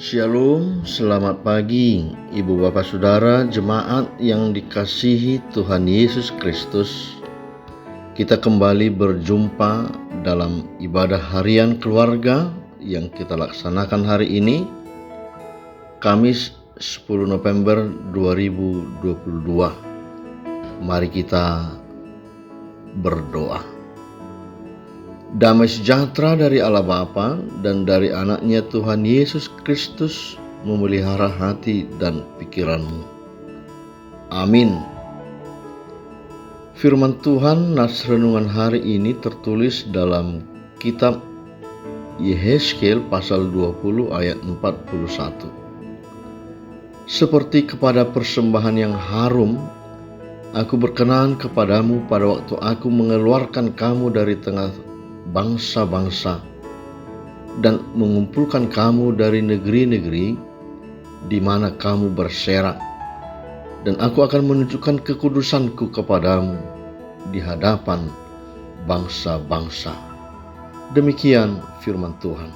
Shalom, selamat pagi Ibu Bapak Saudara jemaat yang dikasihi Tuhan Yesus Kristus. Kita kembali berjumpa dalam ibadah harian keluarga yang kita laksanakan hari ini, Kamis 10 November 2022. Mari kita berdoa. Damai sejahtera dari Allah Bapa dan dari anaknya Tuhan Yesus Kristus memelihara hati dan pikiranmu. Amin. Firman Tuhan nas renungan hari ini tertulis dalam kitab Yehezkiel pasal 20 ayat 41. Seperti kepada persembahan yang harum, aku berkenan kepadamu pada waktu aku mengeluarkan kamu dari tengah bangsa-bangsa dan mengumpulkan kamu dari negeri-negeri di mana kamu berserak, dan aku akan menunjukkan kekudusanku kepadamu di hadapan bangsa-bangsa. Demikian firman Tuhan.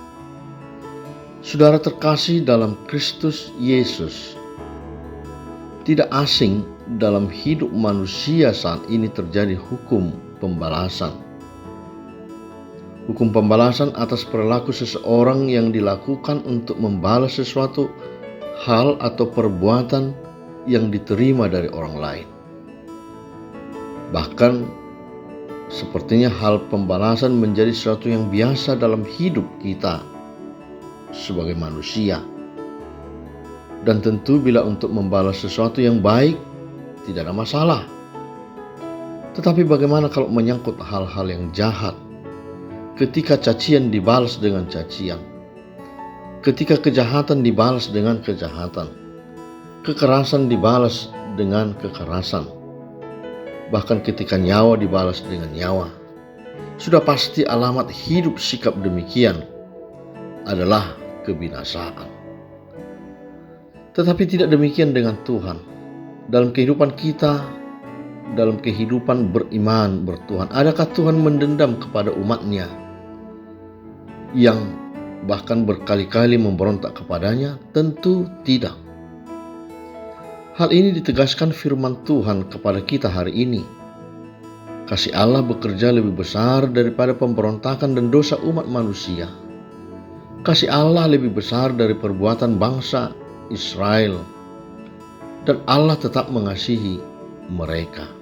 Saudara terkasih dalam Kristus Yesus, tidak asing dalam hidup manusia saat ini terjadi hukum pembalasan. Hukum pembalasan atas perilaku seseorang yang dilakukan untuk membalas sesuatu hal atau perbuatan yang diterima dari orang lain. Bahkan sepertinya hal pembalasan menjadi sesuatu yang biasa dalam hidup kita sebagai manusia. Dan tentu bila untuk membalas sesuatu yang baik tidak ada masalah. Tetapi bagaimana kalau menyangkut hal-hal yang jahat? Ketika cacian dibalas dengan cacian, ketika kejahatan dibalas dengan kejahatan, kekerasan dibalas dengan kekerasan, bahkan ketika nyawa dibalas dengan nyawa, sudah pasti alamat hidup sikap demikian adalah kebinasaan. Tetapi tidak demikian dengan Tuhan. Dalam kehidupan kita, dalam kehidupan beriman bertuhan, adakah Tuhan mendendam kepada umatnya yang bahkan berkali-kali memberontak kepadanya? Tentu tidak. Hal ini ditegaskan firman Tuhan kepada kita hari ini. Kasih Allah bekerja lebih besar daripada pemberontakan dan dosa umat manusia. Kasih Allah lebih besar dari perbuatan bangsa Israel, dan Allah tetap mengasihi mereka.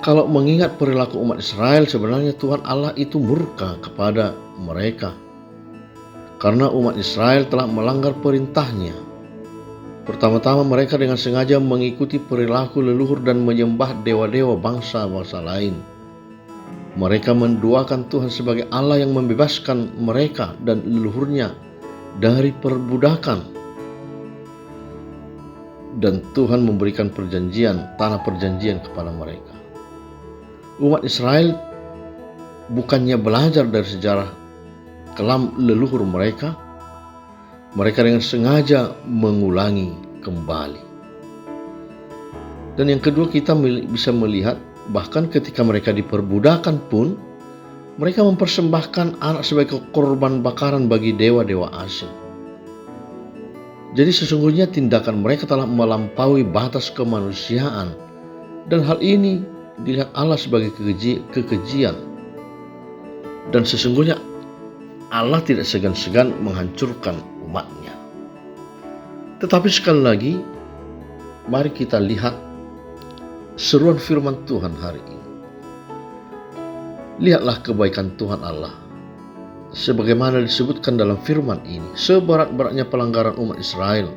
Kalau mengingat perilaku umat Israel, sebenarnya Tuhan Allah itu murka kepada mereka karena umat Israel telah melanggar perintahnya. Pertama-tama mereka dengan sengaja mengikuti perilaku leluhur dan menyembah dewa-dewa bangsa-bangsa lain. Mereka menduakan Tuhan sebagai Allah yang membebaskan mereka dan leluhurnya dari perbudakan. Dan Tuhan memberikan perjanjian, tanah perjanjian kepada mereka. Umat Israel bukannya belajar dari sejarah kelam leluhur mereka, mereka dengan sengaja mengulangi kembali. Dan yang kedua, kita bisa melihat bahkan ketika mereka diperbudakan pun, mereka mempersembahkan anak sebagai korban bakaran bagi dewa-dewa asing. Jadi sesungguhnya tindakan mereka telah melampaui batas kemanusiaan, dan hal ini dilihat Allah sebagai kekejian. Dan sesungguhnya Allah tidak segan-segan menghancurkan umatnya. Tetapi sekali lagi, mari kita lihat seruan firman Tuhan hari ini. Lihatlah kebaikan Tuhan Allah, sebagaimana disebutkan dalam firman ini. Seberat-beratnya pelanggaran umat Israel,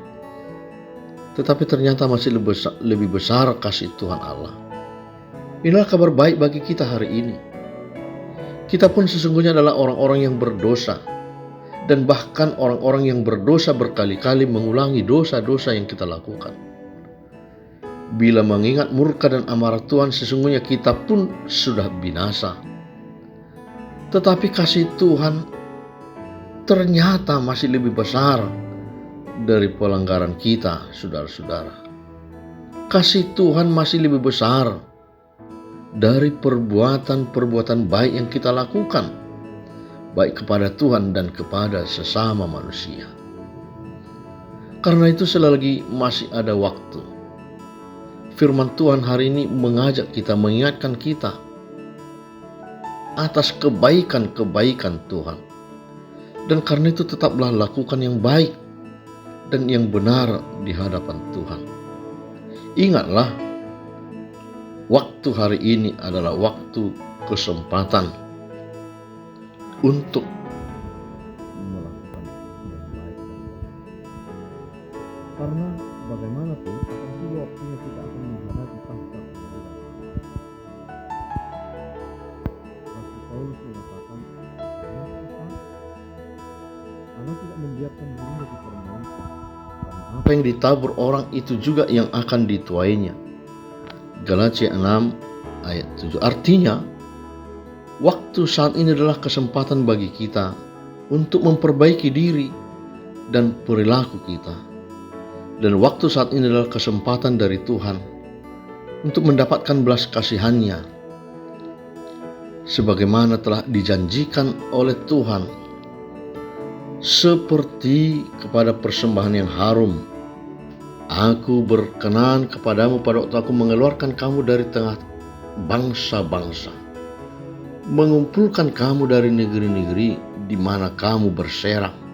tetapi ternyata masih lebih besar kasih Tuhan Allah. Inilah kabar baik bagi kita hari ini. Kita pun sesungguhnya adalah orang-orang yang berdosa, dan bahkan orang-orang yang berdosa berkali-kali mengulangi dosa-dosa yang kita lakukan. Bila mengingat murka dan amarah Tuhan, sesungguhnya kita pun sudah binasa. Tetapi kasih Tuhan ternyata masih lebih besar dari pelanggaran kita, saudara-saudara. Kasih Tuhan masih lebih besar dari perbuatan-perbuatan baik yang kita lakukan, baik kepada Tuhan dan kepada sesama manusia. Karena itu selagi masih ada waktu, firman Tuhan hari ini mengajak kita, mengingatkan kita atas kebaikan-kebaikan Tuhan. Dan karena itu tetaplah lakukan yang baik dan yang benar di hadapan Tuhan. Ingatlah, waktu hari ini adalah waktu kesempatan untuk melakukan yang baik. Karena bagaimanapun akan tiba waktunya kita akan menghadapi tahta pengadilan. Rasul Paulus mengatakan, Allah tidak membiarkan dirinya dipermainkan, karena apa yang ditabur orang itu juga yang akan dituainya. Galatia 6 ayat 7. Artinya, waktu saat ini adalah kesempatan bagi kita untuk memperbaiki diri dan perilaku kita. Dan waktu saat ini adalah kesempatan dari Tuhan untuk mendapatkan belas kasihan-Nya, sebagaimana telah dijanjikan oleh Tuhan, seperti kepada persembahan yang harum. Aku berkenan kepadamu pada waktu aku mengeluarkan kamu dari tengah bangsa-bangsa, mengumpulkan kamu dari negeri-negeri di mana kamu berserah.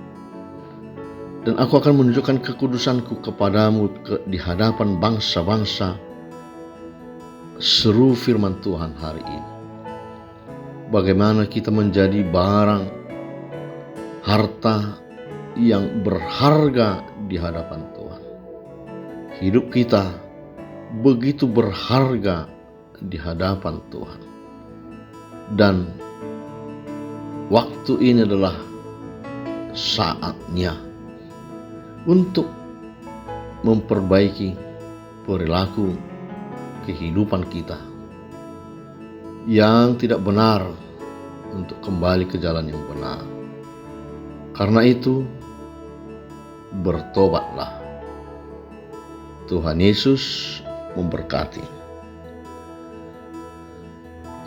Dan aku akan menunjukkan kekudusanku kepadamu di hadapan bangsa-bangsa. Seru firman Tuhan hari ini. Bagaimana kita menjadi barang harta yang berharga di hadapan Tuhan. Hidup kita begitu berharga di hadapan Tuhan. Dan waktu ini adalah saatnya untuk memperbaiki perilaku kehidupan kita yang tidak benar, untuk kembali ke jalan yang benar. Karena itu, bertobatlah. Tuhan Yesus memberkati.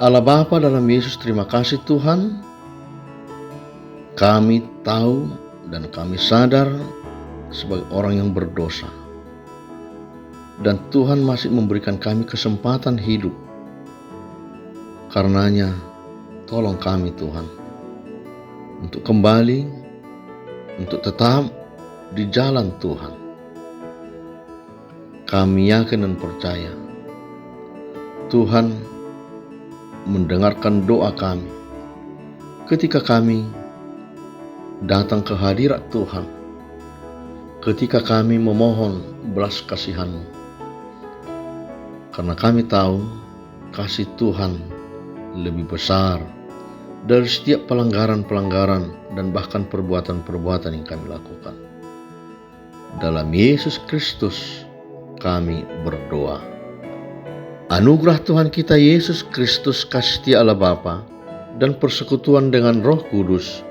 Allah Bapa dalam Yesus, terima kasih Tuhan. Kami tahu dan kami sadar sebagai orang yang berdosa. Dan Tuhan masih memberikan kami kesempatan hidup. Karenanya, tolong kami Tuhan, untuk kembali, untuk tetap di jalan Tuhan. Kami yakin dan percaya Tuhan mendengarkan doa kami ketika kami datang ke hadirat Tuhan, ketika kami memohon belas kasihan-Mu. Karena kami tahu kasih Tuhan lebih besar dari setiap pelanggaran-pelanggaran dan bahkan perbuatan-perbuatan yang kami lakukan. Dalam Yesus Kristus kami berdoa. Anugerah Tuhan kita Yesus Kristus, kasih setia Allah Bapa, dan persekutuan dengan Roh Kudus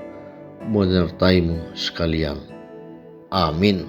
menyertaimu sekalian. Amin.